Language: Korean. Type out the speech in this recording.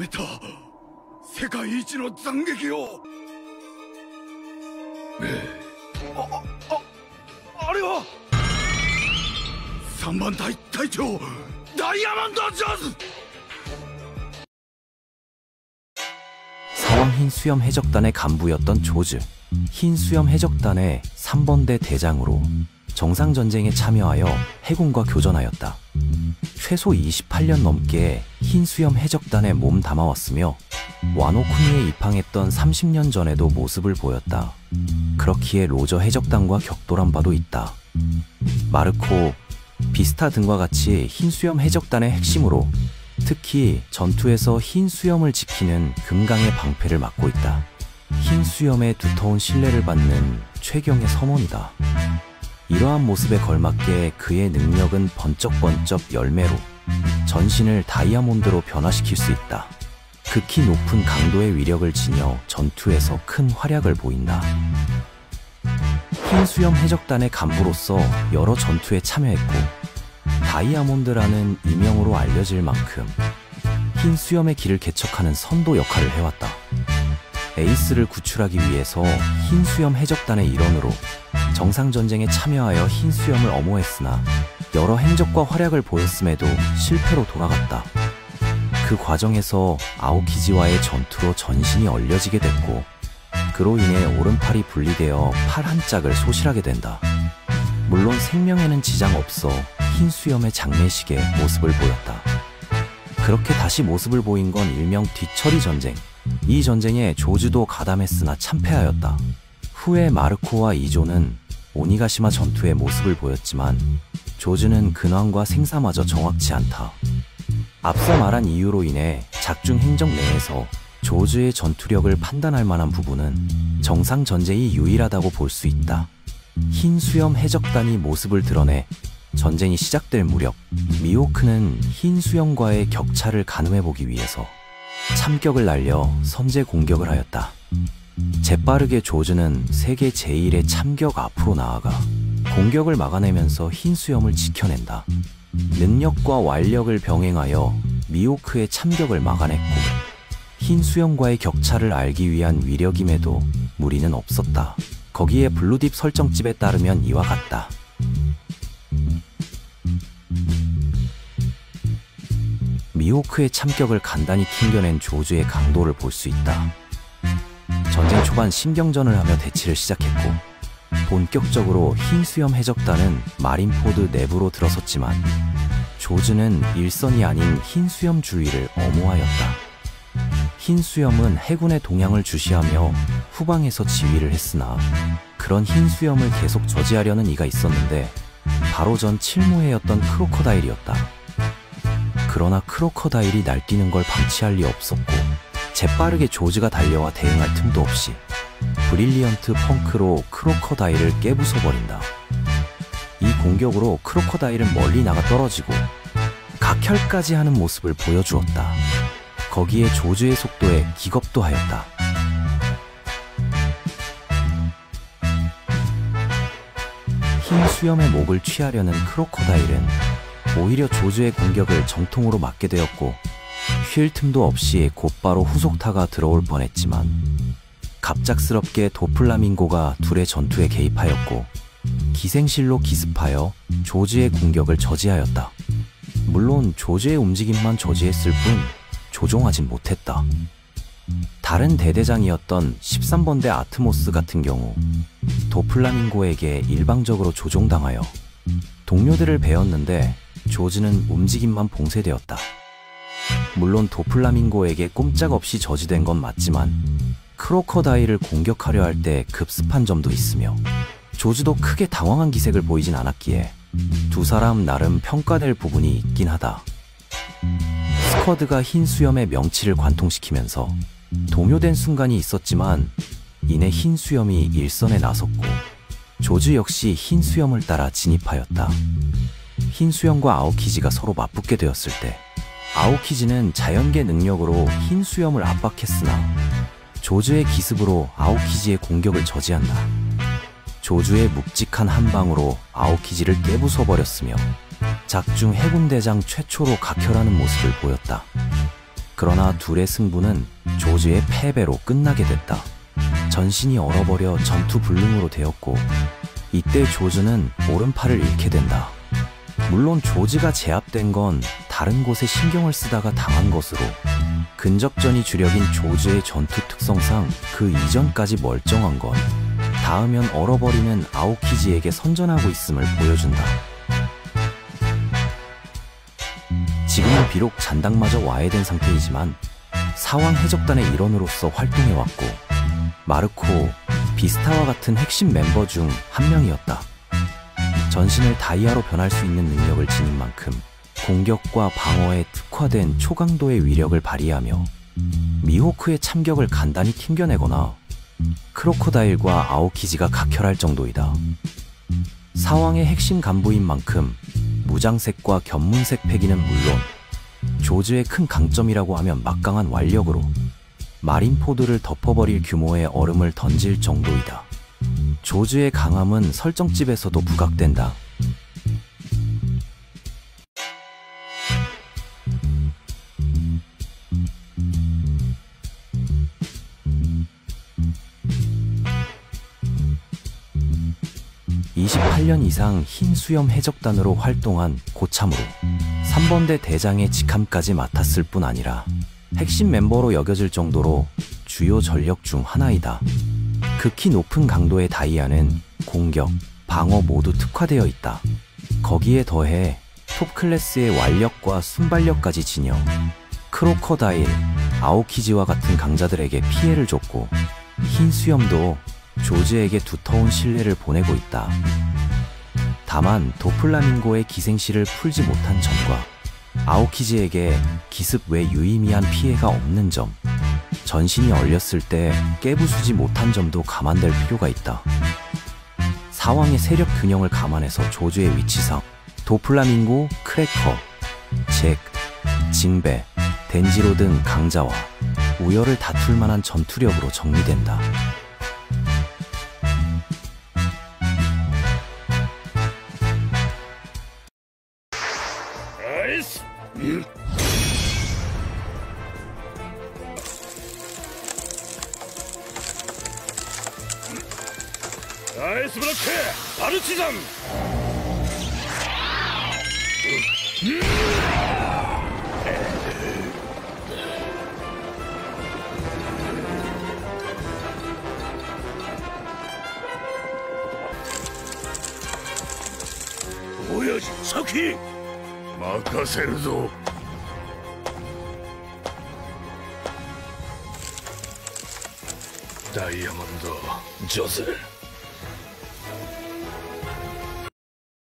た世界一の斬撃を。あれは3番隊隊長ダイヤモンド・ジョーズ。 사왕 흰수염 해적단의 간부였던 조즈. 흰수염 해적단의 3번대 대장으로 정상전쟁에 참여하여 해군과 교전하였다. 최소 28년 넘게 흰수염 해적단에 몸 담아왔으며 와노쿠니에 입항했던 30년 전에도 모습을 보였다. 그렇기에 로저 해적단과 격돌한 바도 있다. 마르코, 비스타 등과 같이 흰수염 해적단의 핵심으로 특히 전투에서 흰수염을 지키는 금강의 방패를 맡고 있다. 흰수염의 두터운 신뢰를 받는 최경의 선원이다. 이러한 모습에 걸맞게 그의 능력은 번쩍번쩍 열매로 전신을 다이아몬드로 변화시킬 수 있다. 극히 높은 강도의 위력을 지녀 전투에서 큰 활약을 보인다. 흰수염 해적단의 간부로서 여러 전투에 참여했고 다이아몬드라는 이명으로 알려질 만큼 흰수염의 길을 개척하는 선도 역할을 해왔다. 에이스를 구출하기 위해서 흰수염 해적단의 일원으로 정상전쟁에 참여하여 흰수염을 엄호했으나 여러 행적과 활약을 보였음에도 실패로 돌아갔다. 그 과정에서 아오키지와의 전투로 전신이 얼려지게 됐고 그로 인해 오른팔이 분리되어 팔 한 짝을 소실하게 된다. 물론 생명에는 지장 없어 흰수염의 장례식에 모습을 보였다. 그렇게 다시 모습을 보인 건 일명 뒤처리 전쟁. 이 전쟁에 조즈도 가담했으나 참패하였다. 후에 마르코와 이조는 오니가시마 전투의 모습을 보였지만 조즈는 근황과 생사마저 정확치 않다. 앞서 말한 이유로 인해 작중 행정 내에서 조즈의 전투력을 판단할 만한 부분은 정상 전쟁이 유일하다고 볼 수 있다. 흰수염 해적단이 모습을 드러내 전쟁이 시작될 무렵 미호크는 흰수염과의 격차를 가늠해보기 위해서 참격을 날려 선제 공격을 하였다. 재빠르게 조즈는 세계 제1의 참격 앞으로 나아가 공격을 막아내면서 흰수염을 지켜낸다. 능력과 완력을 병행하여 미호크의 참격을 막아냈고 흰수염과의 격차를 알기 위한 위력임에도 무리는 없었다. 거기에 블루딥 설정집에 따르면 이와 같다. 미호크의 참격을 간단히 튕겨낸 조즈의 강도를 볼 수 있다. 전쟁 초반 신경전을 하며 대치를 시작했고 본격적으로 흰수염 해적단은 마린포드 내부로 들어섰지만 조즈는 일선이 아닌 흰수염 주위를 엄호하였다. 흰수염은 해군의 동향을 주시하며 후방에서 지휘를 했으나 그런 흰수염을 계속 저지하려는 이가 있었는데 바로 전 칠무해였던 크로커다일이었다. 그러나 크로커다일이 날뛰는 걸 방치할 리 없었고 재빠르게 조즈가 달려와 대응할 틈도 없이 브릴리언트 펑크로 크로커다일을 깨부숴버린다. 이 공격으로 크로커다일은 멀리 나가 떨어지고 각혈까지 하는 모습을 보여주었다. 거기에 조즈의 속도에 기겁도 하였다. 흰 수염의 목을 취하려는 크로커다일은 오히려 조즈의 공격을 정통으로 맞게 되었고 쉴 틈도 없이 곧바로 후속타가 들어올 뻔했지만 갑작스럽게 도플라밍고가 둘의 전투에 개입하였고 기생실로 기습하여 조즈의 공격을 저지하였다. 물론 조즈의 움직임만 저지했을 뿐 조종하진 못했다. 다른 대대장이었던 13번대 아트모스 같은 경우 도플라밍고에게 일방적으로 조종당하여 동료들을 베었는데 조즈는 움직임만 봉쇄되었다. 물론 도플라밍고에게 꼼짝없이 저지된 건 맞지만 크로커다일을 공격하려 할 때 급습한 점도 있으며 조즈도 크게 당황한 기색을 보이진 않았기에 두 사람 나름 평가될 부분이 있긴 하다. 스쿼드가 흰 수염의 명치를 관통시키면서 동요된 순간이 있었지만 이내 흰 수염이 일선에 나섰고 조즈 역시 흰 수염을 따라 진입하였다. 흰 수염과 아오키지가 서로 맞붙게 되었을 때 아오키지는 자연계 능력으로 흰 수염을 압박했으나 조즈의 기습으로 아오키지의 공격을 저지한다. 조즈의 묵직한 한방으로 아오키지를 깨부숴버렸으며 작중 해군대장 최초로 각혈하는 모습을 보였다. 그러나 둘의 승부는 조즈의 패배로 끝나게 됐다. 전신이 얼어버려 전투 불능으로 되었고, 이때 조즈는 오른팔을 잃게 된다. 물론 조즈가 제압된 건 다른 곳에 신경을 쓰다가 당한 것으로, 근접전이 주력인 조즈의 전투 특성상 그 이전까지 멀쩡한 건 닿으면 얼어버리는 아오키지에게 선전하고 있음을 보여준다. 지금은 비록 잔당마저 와해된 상태이지만 사왕 해적단의 일원으로서 활동해왔고, 마르코, 비스타와 같은 핵심 멤버 중 한 명이었다. 전신을 다이아로 변할 수 있는 능력을 지닌 만큼 공격과 방어에 특화된 초강도의 위력을 발휘하며 미호크의 참격을 간단히 튕겨내거나 크로코다일과 아오키지가 각혈할 정도이다. 사왕의 핵심 간부인 만큼 무장색과 견문색 패기는 물론 조즈의 큰 강점이라고 하면 막강한 완력으로 마린포드를 덮어버릴 규모의 얼음을 던질 정도이다. 조즈의 강함은 설정집에서도 부각된다. (28년) 이상 흰 수염 해적단으로 활동한 고참으로 3번대 대장의 직함까지 맡았을 뿐 아니라 핵심 멤버로 여겨질 정도로 주요 전력 중 하나이다. 극히 높은 강도의 다이아는 공격, 방어 모두 특화되어 있다. 거기에 더해 톱 클래스의 완력과 순발력까지 지녀 크로커다일, 아오키지와 같은 강자들에게 피해를 줬고, 흰 수염도 조즈에게 두터운 신뢰를 보내고 있다. 다만 도플라밍고의 기생실을 풀지 못한 점과 아오키지에게 기습 외 유의미한 피해가 없는 점, 전신이 얼렸을 때 깨부수지 못한 점도 감안될 필요가 있다. 사왕의 세력 균형을 감안해서 조즈의 위치상 도플라밍고, 크래커, 잭, 징베, 덴지로 등 강자와 우열을 다툴 만한 전투력으로 정리된다. 아이스! 아이스 브로크! 바르치장! 오야지, 사키! 任せるぞ。ダイヤモンド・ジョゼ。